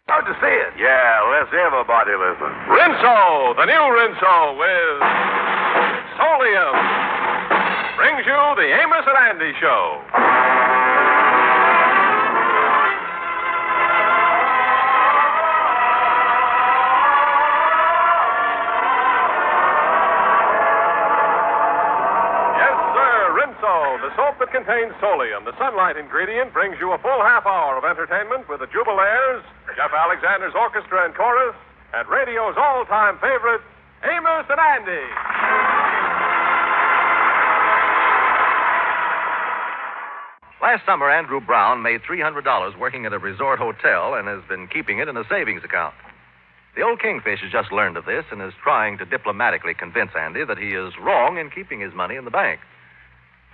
How'd you see it? Yeah, let's everybody listen. Rinso, the new Rinso with Solium, brings you the Amos and Andy Show. The soap that contains Solium, the sunlight ingredient, brings you a full half hour of entertainment with the Jubilaires, Jeff Alexander's orchestra and chorus, and radio's all-time favorite, Amos and Andy. Last summer, Andrew Brown made $300 working at a resort hotel and has been keeping it in a savings account. The old Kingfish has just learned of this and is trying to diplomatically convince Andy that he is wrong in keeping his money in the bank.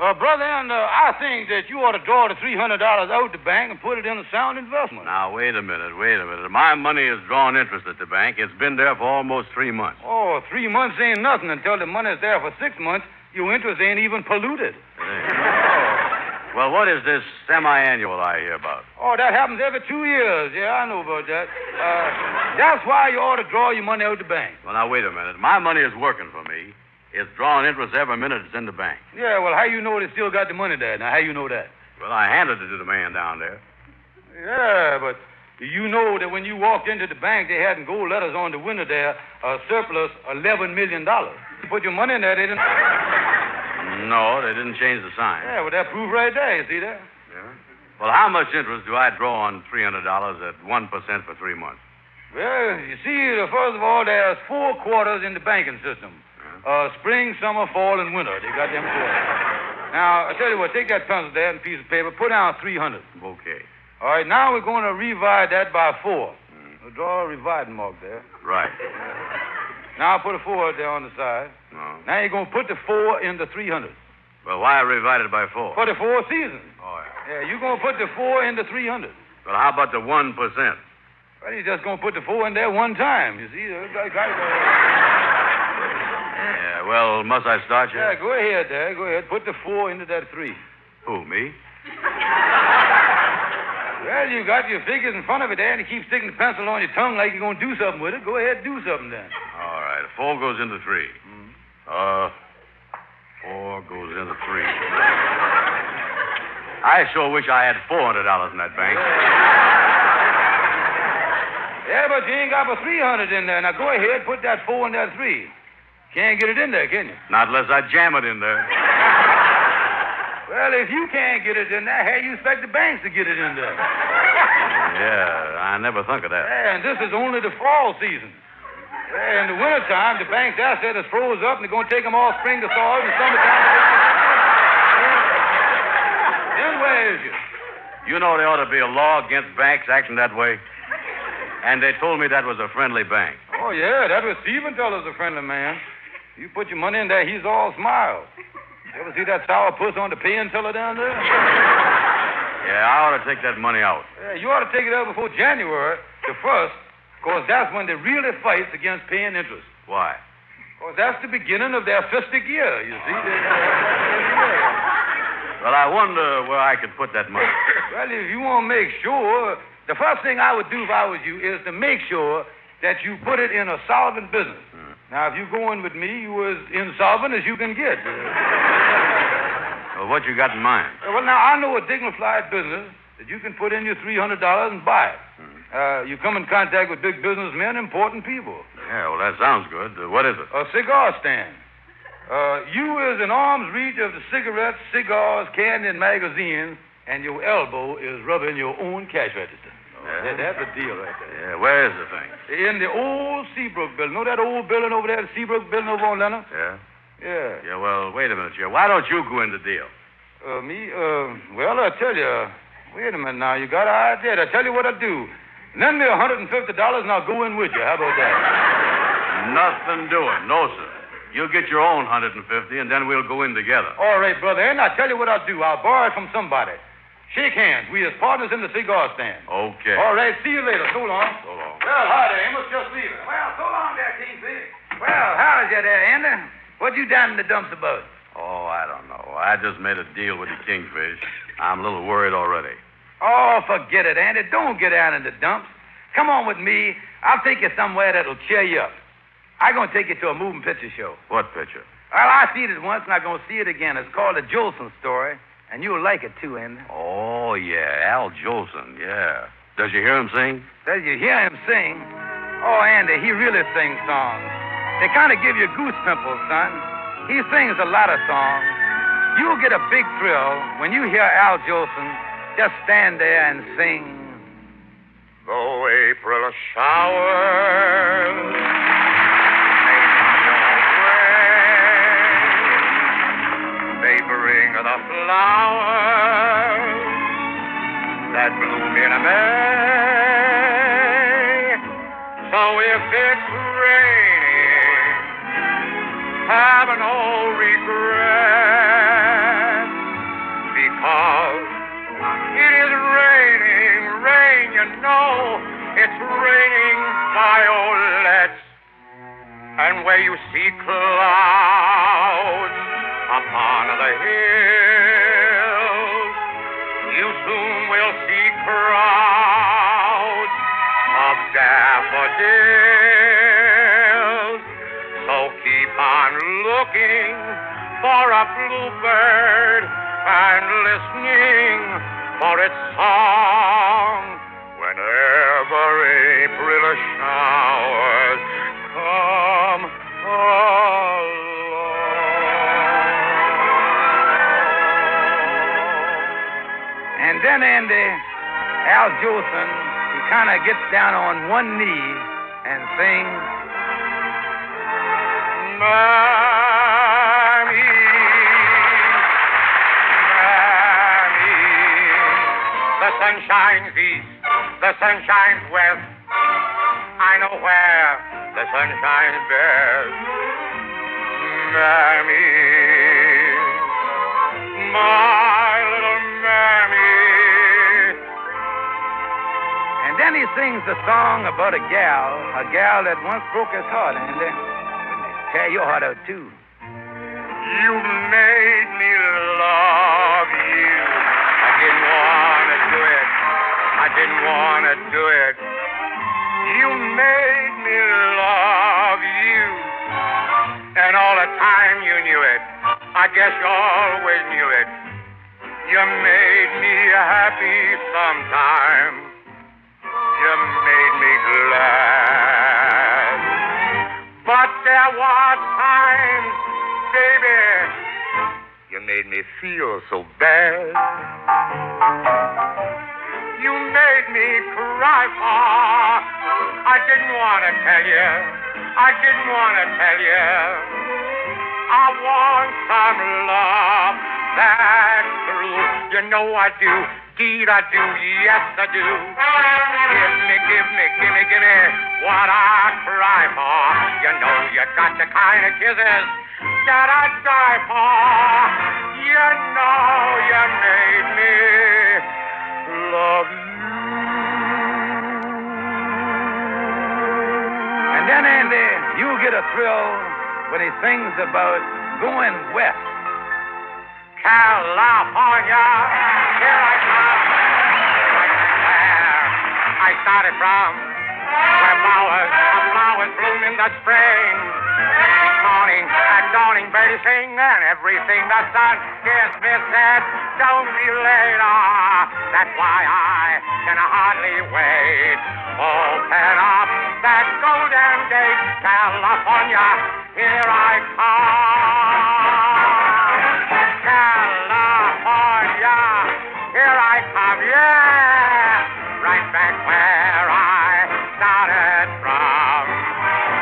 Brother Andy, I think that you ought to draw the $300 out the bank and put it in a sound investment. Now, wait a minute. My money is drawing interest at the bank. It's been there for almost 3 months. Oh, 3 months ain't nothing until the money's there for 6 months. Your interest ain't even polluted. Well, what is this semi-annual I hear about? Oh, that happens every 2 years. Yeah, I know about that. That's why you ought to draw your money out the bank. Well, now, wait a minute. My money is working for me. It's drawing interest every minute it's in the bank. Yeah, well, how you know they still got the money there? Now, how you know that? Well, I handed it to the man down there. Yeah, but you know that when you walked into the bank, they had in gold letters on the window there, surplus $11 million. You put your money in there, they didn't... No, they didn't change the sign. Yeah, well, that proof right there, you see that? Yeah. Well, how much interest do I draw on $300 at 1% for 3 months? Well, you see, first of all, there's 4 quarters in the banking system. Spring, summer, fall, and winter. They got them quarters. Now, I tell you what, take that pencil there and a piece of paper, put down 300. Okay. All right, now we're going to divide that by 4. We'll draw a dividing mark there. Right. Now put a 4 there on the side. No. Now you're going to put the 4 in the 300. Well, why divide it by 4? For the 4 seasons. Oh, yeah. Yeah, you're going to put the 4 in the 300. Well, how about the 1%? Well, you're just going to put the 4 in there one time, you see. Yeah, well, must I start you? Yeah, go ahead there. Go ahead. Put the 4 into that 3. Who, me? Well, you got your figures in front of it there, and you keep sticking the pencil on your tongue like you're going to do something with it. Go ahead, do something then. All right, 4 goes into 3. 4 goes into 3. I sure wish I had $400 in that bank. Yeah, but you ain't got but 300 in there. Now go ahead, put that 4 in that 3. Can't get it in there, can you? Not unless I jam it in there. Well, if you can't get it in there, how you expect the banks to get it in there? Yeah, I never thunk of that. Yeah, and this is only the fall season. Yeah, in the wintertime, the bank's asset is froze up, and they're going to take them all spring to thaw, and summertime. Then where is you? You know there ought to be a law against banks acting that way. And they told me that was a friendly bank. Oh, yeah, that receiving teller's a friendly man. You put your money in there, he's all smiles. You ever see that sour puss on the paying teller down there? Yeah, I ought to take that money out. Yeah, you ought to take it out before January the 1st, because that's when they really fight against paying interest. Why? Because that's the beginning of their fistic year, you see. Well, I wonder where I could put that money. Well, if you want to make sure, the first thing I would do if I was you is to make sure that you put it in a solvent business. Now, if you go in with me, you as insolvent as you can get. Well, what you got in mind? Well, now, I know a dignified business that you can put in your $300 and buy it. You come in contact with big businessmen, important people. Yeah, well, that sounds good. What is it? A cigar stand. You is in arm's reach of the cigarettes, cigars, candy, and magazines, and your elbow is rubbing your own cash register. Yeah. That's a deal right there. Yeah, where is the thing? In the old Seabrook building. Know that old building over there, the Seabrook building over on Leonard? Yeah? Yeah. Yeah, well, wait a minute, Chair. Why don't you go in the deal? Me? Well, I tell you, wait a minute now. You got an idea. I tell you what I'll do. Lend me $150 and I'll go in with you. How about that? Nothing doing. No, sir. You get your own $150 and then we'll go in together. All right, brother. And I'll tell you what I'll do. I'll borrow it from somebody. Shake hands. We as partners in the cigar stand. Okay. All right. See you later. So long. So long. Well, hi there, Amos. Just leaving. Well, so long there, Kingfish. Well, how's you there, Andy? What you down in the dumps about? Oh, I don't know. I just made a deal with the Kingfish. I'm a little worried already. Oh, forget it, Andy. Don't get down in the dumps. Come on with me. I'll take you somewhere that'll cheer you up. I'm going to take you to a moving picture show. What picture? Well, I seen it once, and I'm going to see it again. It's called The Jolson Story, and you'll like it, too, Andy. Oh, yeah, Al Jolson, yeah. Does you hear him sing? Does you hear him sing? Oh, Andy, he really sings songs. They kind of give you goose pimples, son. He sings a lot of songs. You'll get a big thrill when you hear Al Jolson just stand there and sing. Though April showers may come your way, they bring the flowers that bloom in May. So if it's raining, have no regret, because it is raining, rain, you know, it's raining violets. And where you see clouds upon the hills, you soon will see crowds of daffodils. So keep on looking for a bluebird and listening for its song whenever April showers come along. And then, Andy, Al Jolson, he kind of gets down on one knee and sings, Mammy, the sun shines east, the sun shines west. I know where the sun shines best. Mammy, my little Mammy. and then he sings a song about a gal that once broke his heart, Andy. Tear your heart out, too. You made me love you. I didn't want to do it. I didn't want to do it. You made me love you. And all the time you knew it. I guess you always knew it. You made me happy sometime. You made me glad. But there were times, baby, you made me feel so bad. You made me cry for. I didn't want to tell you. I didn't want to tell you. I want some love that's true. You know I do. Indeed I do. Yes, I do. Give me what I cry for. You know you got the kind of kisses that I die for. You know you made me love you. And then, Andy, you get a thrill when he sings about going west. California, here I come. Right where I started from, where flowers bloom in the spring. Each morning at dawning, birds sing, and everything the sun gives me said, don't be late. That's why I can hardly wait. Open up that golden gate, California, here I come. California, here I come, yeah, right back where I started from.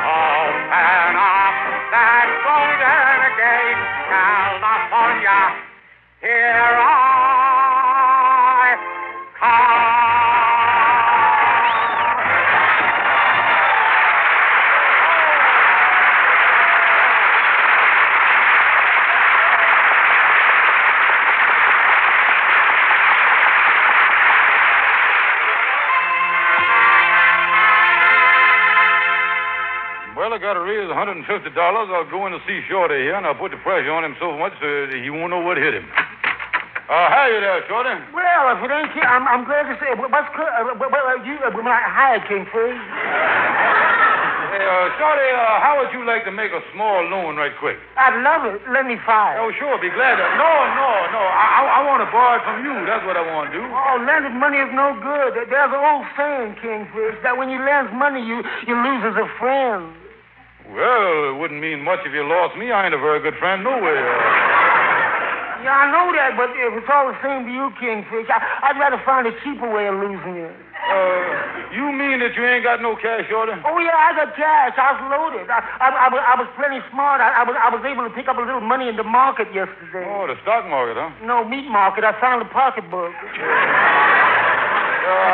Open up that golden gate, California, here I come. Well, I got to raise $150. I'll go in to see Shorty here, and I'll put the pressure on him so much that he won't know what hit him. How you there, Shorty? Well, if it ain't here, I'm glad to say. Hi, Kingfish. Hey, Shorty, how would you like to make a small loan right quick? I'd love it. Let me find. Oh, sure, be glad to. No. I want to borrow it from you. That's what I want to do. Oh, lending money is no good. There's an old saying, Kingfish, that when you lend money, you lose as a friend. Well, it wouldn't mean much if you lost me. I ain't a very good friend, no way. Yeah, I know that, but if it's all the same to you, Kingfish, I'd rather find a cheaper way of losing you. You mean that you ain't got no cash, Shorty? Oh, yeah, I got cash. I was loaded. I was plenty smart. I was able to pick up a little money in the market yesterday. Oh, the stock market, huh? No, meat market. I found a pocketbook.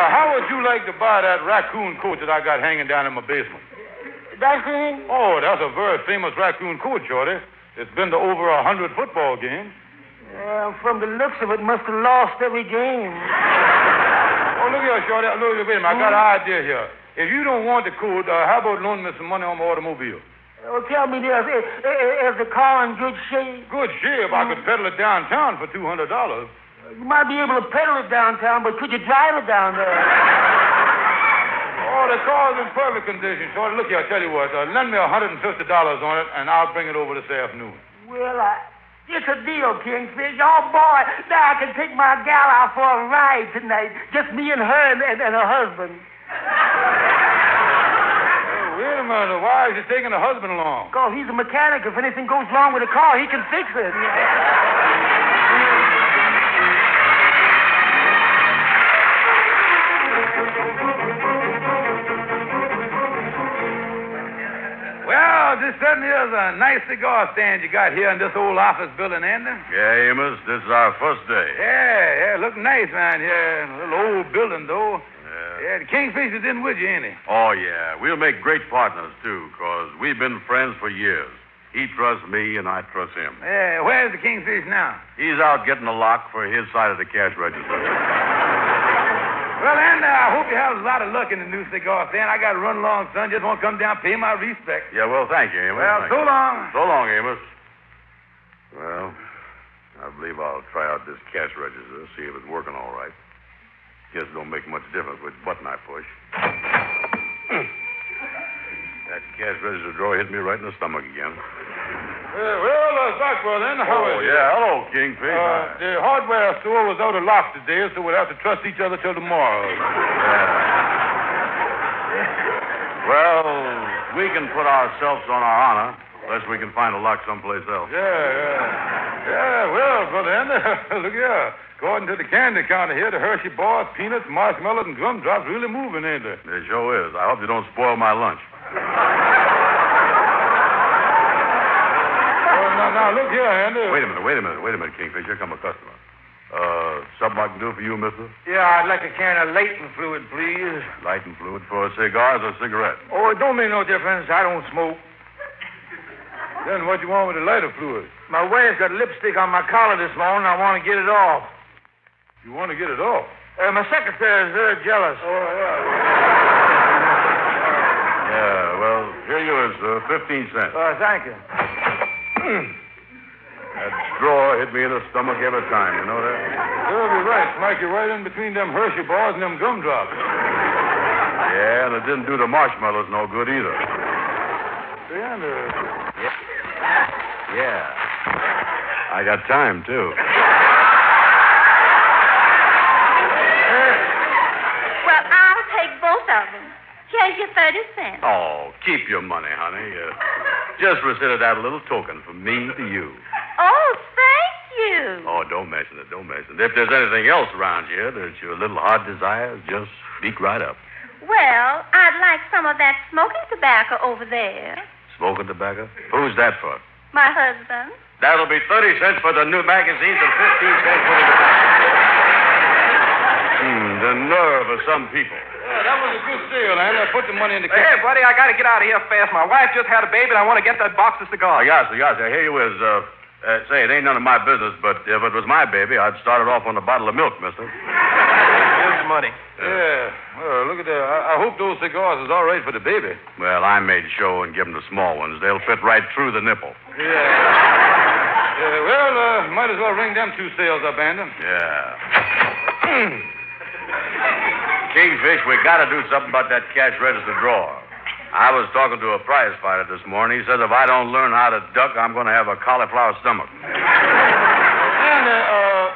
How would you like to buy that raccoon coat that I got hanging down in my basement? That's it? Oh, that's a very famous raccoon coat, Shorty. It's been to over 100 football games. From the looks of it, must have lost every game. Oh, look here, Shorty. Look, wait a minute. I got an idea here. If you don't want the coat, how about loaning me some money on my automobile? Tell me this. Is the car in good shape? Good shape. I could pedal it downtown for $200. You might be able to pedal it downtown, but could you drive it down there? Oh, the car's in perfect condition, Shorty. Look here, I tell you what. Lend me $150 on it, and I'll bring it over this afternoon. Well, it's a deal, Kingfish. Oh, boy, now I can take my gal out for a ride tonight. Just me and her and her husband. Oh, wait a minute. Why is she taking the husband along? Because he's a mechanic. If anything goes wrong with the car, he can fix it. Well, this certainly is a nice cigar stand you got here in this old office building, Andy. Yeah, Amos, this is our first day. Yeah, look nice, man. Yeah, a little old building, though. Yeah, the Kingfish is in with you, ain't he? Oh, yeah. We'll make great partners, too, because we've been friends for years. He trusts me, and I trust him. Yeah, where's the Kingfish now? He's out getting a lock for his side of the cash register. Well, Andy, I hope you have a lot of luck in the new cigar stand. I got to run along, son. Just want to come down, pay my respects. Yeah, well, thank you, Amos. Well, so long. So long, Amos. Well, I believe I'll try out this cash register, see if it's working all right. Guess it don't make much difference which button I push. That cash register drawer hit me right in the stomach again. Stockwell, then. How are you? Yeah, hello, Kingfish. The hardware store was out of lock today, so we'll have to trust each other till tomorrow. Well, we can put ourselves on our honor, unless we can find a lock someplace else. Yeah, well, Brother Andy, look here. According to the candy counter here, the Hershey bars, peanuts, marshmallows, and gumdrops really moving, ain't they? It sure is. I hope you don't spoil my lunch. Now, look here, Andy. Wait a minute, Kingfish. Here come a customer. Something I can do for you, mister? Yeah, I'd like a can of lighting fluid, please. Lighting fluid for cigars or cigarette? Oh, it don't make no difference. I don't smoke. Then what you want with the lighter fluid? My wife's got lipstick on my collar this morning. I want to get it off. You want to get it off? My secretary's very jealous. Oh, yeah. Yeah, well, here you is, 15 cents. Thank you. That drawer hit me in the stomach every time, you know that? You'll be right. Smack you right in between them Hershey bars and them gumdrops. Yeah, and it didn't do the marshmallows no good either. Yeah. I got time, too. Well, I'll take both of them. Here's your 30 cents. Oh, keep your money, honey. Just consider that a little token from me to you. Oh, thank you. Oh, don't mention it. If there's anything else around here that your little heart desires, just speak right up. Well, I'd like some of that smoking tobacco over there. Smoking tobacco? Who's that for? My husband. That'll be 30 cents for the new magazines and 15 cents for the tobacco. The nerve of some people. That was a good sale, and I put the money in the Hey, buddy, I got to get out of here fast. My wife just had a baby, and I want to get that box of cigars. Yes, here you is. Say, it ain't none of my business, but if it was my baby, I'd start it off on a bottle of milk, mister. Here's the money. Yeah. Well, look at that. I hope those cigars is all right for the baby. Well, I made show and give them the small ones. They'll fit right through the nipple. Yeah. Might as well ring them 2 sales up, Andy. Yeah. Kingfish, we got to do something about that cash register drawer. I was talking to a prize fighter this morning. He says if I don't learn how to duck, I'm going to have a cauliflower stomach. Andy,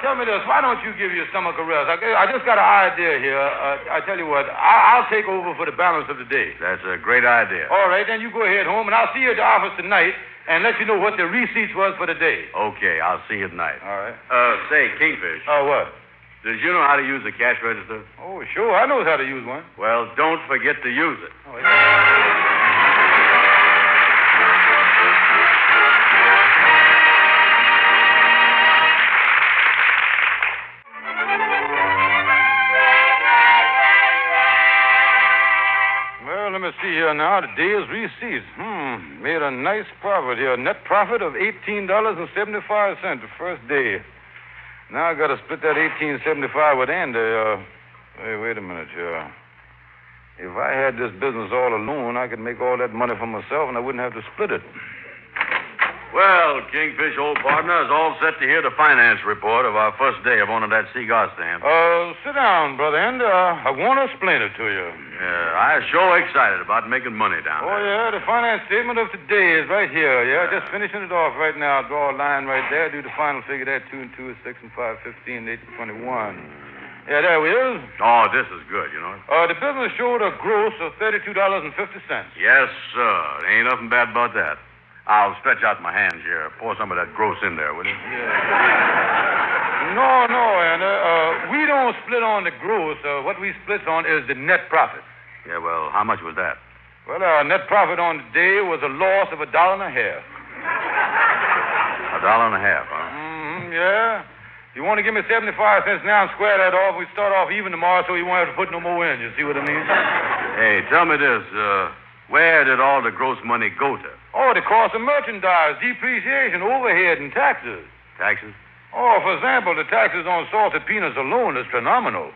tell me this. Why don't you give your stomach a rest? I just got an idea here. I tell you what, I'll take over for the balance of the day. That's a great idea. All right, then you go ahead home, and I'll see you at the office tonight and let you know what the receipts was for the day. Okay, I'll see you tonight. All right. Say, Kingfish. What? Did you know how to use a cash register? Oh, sure. I knows how to use one. Well, don't forget to use it. Oh, yeah. Well, let me see here now. The day's receipts. Made a nice profit here. Net profit of $18.75 the first day. Now I got to split that $18.75 with Andy. Hey, wait a minute here. If I had this business all alone, I could make all that money for myself, and I wouldn't have to split it. Well, Kingfish, old partner, is all set to hear the finance report of our first day of owning that cigar stand. Sit down, brother Andy. I want to explain it to you. Yeah, I'm sure excited about making money down there. Oh, yeah, the finance statement of today is right here. Yeah, just finishing it off right now. Draw a line right there. Do the final figure there. 2 and 2 is 6 and 5, 15, 8 and 21. Yeah, there we is. Oh, this is good, you know. The business showed a gross of $32.50. Yes, sir. Ain't nothing bad about that. I'll stretch out my hands here. Pour some of that gross in there, will you? Yeah. No, Andy. We don't split on the gross. What we split on is the net profit. Yeah, well, how much was that? Well, our net profit on the day was a loss of $1.50. $1.50, huh? Yeah. If you want to give me 75 cents now and square that off, we start off even tomorrow so you won't have to put no more in. You see what I mean? Hey, tell me this. Where did all the gross money go to? Oh, the cost of merchandise, depreciation, overhead, and taxes. Taxes? Oh, for example, the taxes on salted peanuts alone is phenomenal.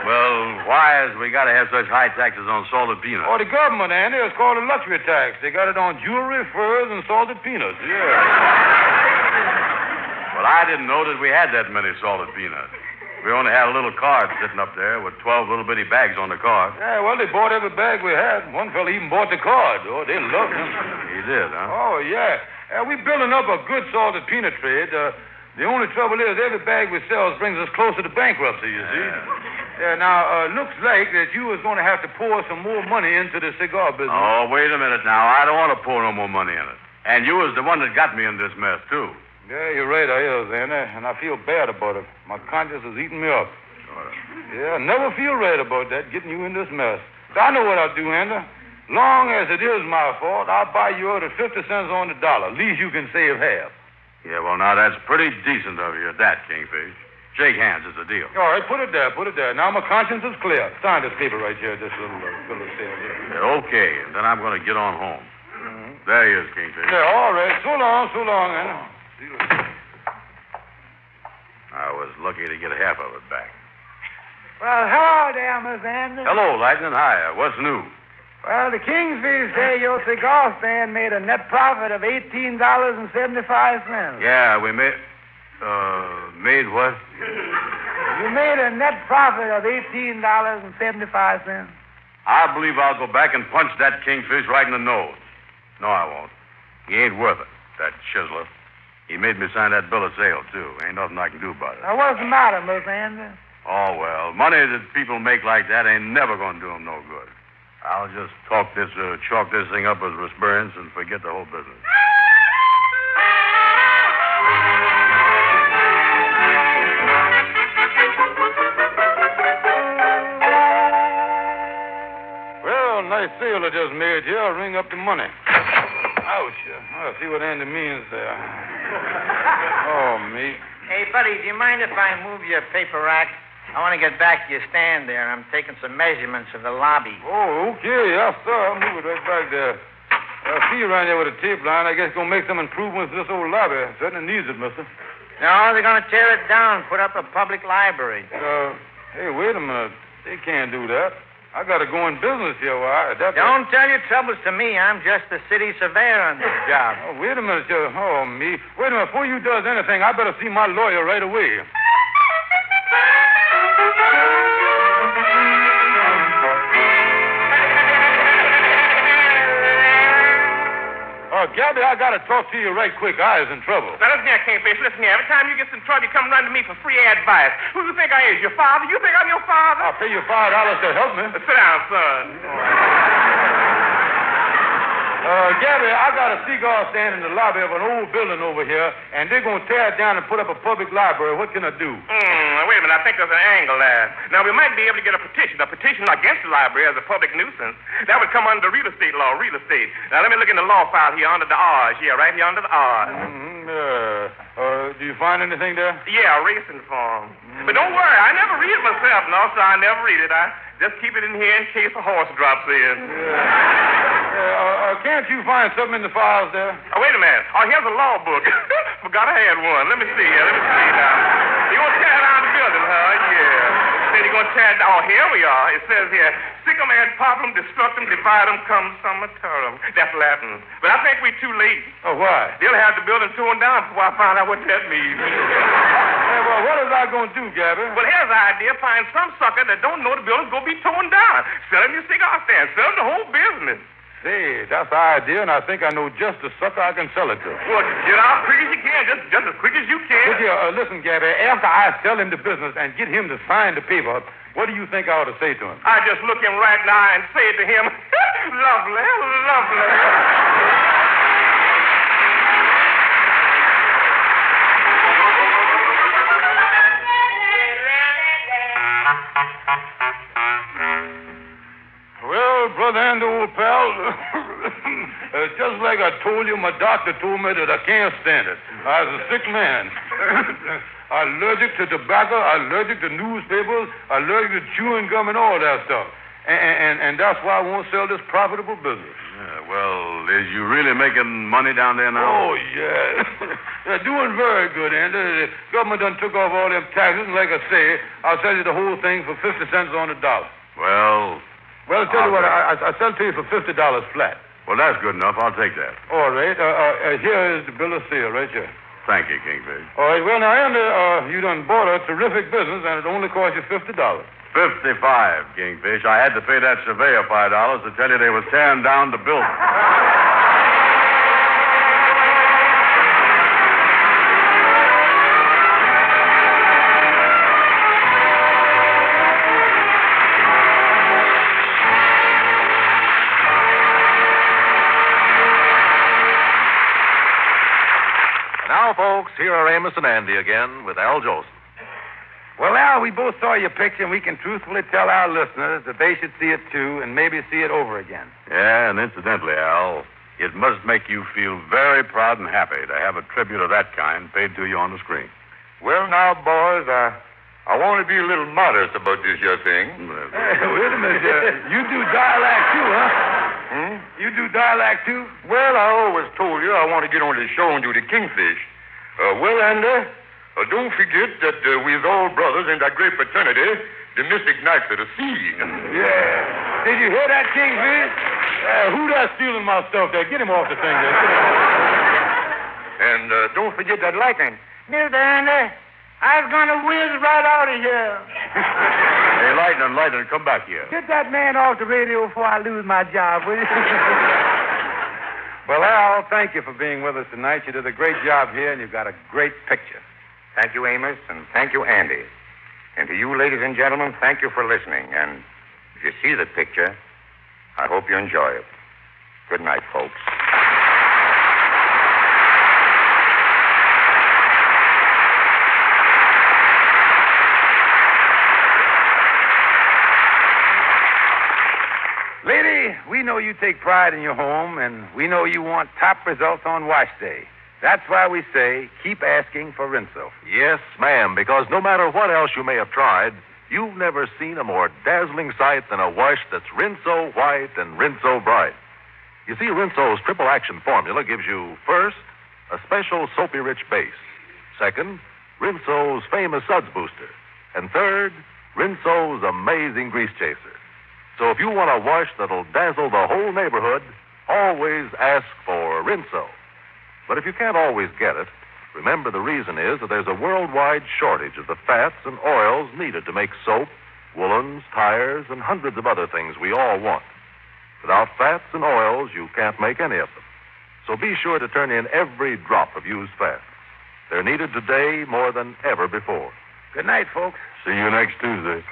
Well, why has we got to have such high taxes on salted peanuts? Oh, the government, Andy, it's called a luxury tax. They got it on jewelry, furs, and salted peanuts. Yeah. Well, I didn't know that we had that many salted peanuts. We only had a little card sitting up there with 12 little bitty bags on the card. Yeah, well, they bought every bag we had. One fella even bought the card. Oh, they loved him. He did, huh? Oh, yeah. We're building up a good salted peanut trade. The only trouble is every bag we sell brings us closer to bankruptcy, you see. Yeah, now, looks like that you was going to have to pour some more money into the cigar business. Oh, wait a minute now. I don't want to pour no more money in it. And you was the one that got me in this mess, too. Yeah, you're right, I is, Andy, and I feel bad about it. My conscience is eating me up. Yeah, I never feel right about that, getting you in this mess. So I know what I'll do, Andy. Long as it is my fault, I'll buy you out at 50 cents on the dollar. At least you can save half. Yeah, well, now, that's pretty decent of you, that, Kingfish. Shake hands, it's a deal. All right, put it there. Now my conscience is clear. Sign this paper right here, this little sale here. Yeah, okay, and then I'm going to get on home. Mm-hmm. There he is, Kingfish. Yeah, all right. So long, Andy. I was lucky to get half of it back. Well, hello there, Miss Andy. Hello, Lightning. Hi. What's new? Well, the Kingsfish say your cigar stand made a net profit of $18.75. Yeah, we made... made what? You made a net profit of $18.75. I believe I'll go back and punch that Kingfish right in the nose. No, I won't. He ain't worth it, that chiseler. He made me sign that bill of sale, too. Ain't nothing I can do about it. Now, what's the matter, Miss Andy? Oh, well, money that people make like that ain't never going to do them no good. I'll just chalk this thing up as experience and forget the whole business. Well, nice sale I just made here. I'll ring up the money. Ouch. I'll see what Andy means there. Oh, me. Hey, buddy, do you mind if I move your paper rack? I want to get back to your stand there. I'm taking some measurements of the lobby. Oh, okay. Yes, sir. I'll move it right back there. I see you around there with a tape line. I guess going to make some improvements to this old lobby. Certainly needs it, mister. No, they're going to tear it down, put up a public library. Hey, wait a minute. They can't do that. I got to go in business here. Don't tell your troubles to me. I'm just the city surveyor on this job. Oh, wait a minute, Joe. Oh, me. Wait a minute. Before you does anything, I better see my lawyer right away. Gabby, I got to talk to you right quick. I is in trouble. Now, listen here, Kingfish. Listen here. Every time you get in trouble, you come running to me for free advice. Who do you think I is? Your father? You think I'm your father? I'll pay you $5 to help me. Sit down, son. Gabby, I got a cigar stand in the lobby of an old building over here, and they're going to tear it down and put up a public library. What can I do? Wait a minute. I think there's an angle there. Now, we might be able to get a petition against the library as a public nuisance. That would come under real estate law, real estate. Now, let me look in the law file here under the R's. Yeah, right here under the R's. Do you find anything there? Yeah, a racing form. But don't worry. I never read it myself, no, so I never read it. I just keep it in here in case a horse drops in. Can't you find something in the files there? Oh, wait a minute. Oh, here's a law book. Forgot I had one. Let me see here. Now. You want to tear down the building, huh? Yeah. Said you're going to tear down. Oh, here we are. It says here, sic 'em and pop 'em, destruct 'em, divide 'em, come summerterm. That's Latin. But I think we're too late. Oh, why? They'll have the building torn down before I find out what that means. Well, what is I going to do, Gabby? Well, here's the idea. Find some sucker that don't know the building's going to be torn down. Sell him your cigar stand. Sell him the whole business. Say, that's the idea, and I think I know just the sucker I can sell it to. Well, get out quick as you can. Just as quick as you can. Look here, listen, Gabby, after I sell him the business and get him to sign the paper, what do you think I ought to say to him? I just look him right now and say to him, lovely, lovely. Well, Brother Andy, old pal, just like I told you, my doctor told me that I can't stand it. I was a sick man. Allergic to tobacco, allergic to newspapers, allergic to chewing gum and all that stuff. And that's why I won't sell this profitable business. Yeah, well, is you really making money down there now? Oh, yeah. They're doing very good, Andy. The government done took off all them taxes, and like I say, I'll sell you the whole thing for 50 cents on the dollar. Well, I'll tell you what, I sell to you for $50 flat. well, that's good enough. I'll take that. All right. Here is the bill of sale right here. Thank you, Kingfish. All right. Well, now, Andy, you done bought a terrific business, and it only cost you $50. 55, Kingfish. I had to pay that surveyor $5 to tell you they was tearing down the building. Now, folks, here are Amos and Andy again with Al Jolson. Well, Al, we both saw your picture, and we can truthfully tell our listeners that they should see it, too, and maybe see it over again. Yeah, and incidentally, Al, it must make you feel very proud and happy to have a tribute of that kind paid to you on the screen. Well, now, boys, I want to be a little modest about this here thing. Hey, wait a minute. You do dialect, too, huh? You do dialect, too? Well, I always told you I want to get on the show and do the Kingfish. Well, Andy, don't forget that we's all brothers in that great fraternity, the Mystic Knights of the Sea. Yeah. Did you hear that, Kingfish? Who that's stealing my stuff there? Get him off the thing there. And don't forget that lightning. Mr. Andy, I was going to whiz right out of here. Hey, Lightning, come back here. Get that man off the radio before I lose my job, will you? Well, Al, thank you for being with us tonight. You did a great job here, and you've got a great picture. Thank you, Amos, and thank you, Andy. And to you, ladies and gentlemen, thank you for listening. And if you see the picture, I hope you enjoy it. Good night, folks. Lady, we know you take pride in your home, and we know you want top results on wash day. That's why we say keep asking for Rinso. Yes, ma'am, because no matter what else you may have tried, you've never seen a more dazzling sight than a wash that's Rinso white and Rinso bright. You see, Rinso's triple action formula gives you, first, a special soapy-rich base. Second, Rinso's famous suds booster. And third, Rinso's amazing grease chaser. So if you want a wash that'll dazzle the whole neighborhood, always ask for Rinso. But if you can't always get it, remember the reason is that there's a worldwide shortage of the fats and oils needed to make soap, woolens, tires, and hundreds of other things we all want. Without fats and oils, you can't make any of them. So be sure to turn in every drop of used fats. They're needed today more than ever before. Good night, folks. See you next Tuesday.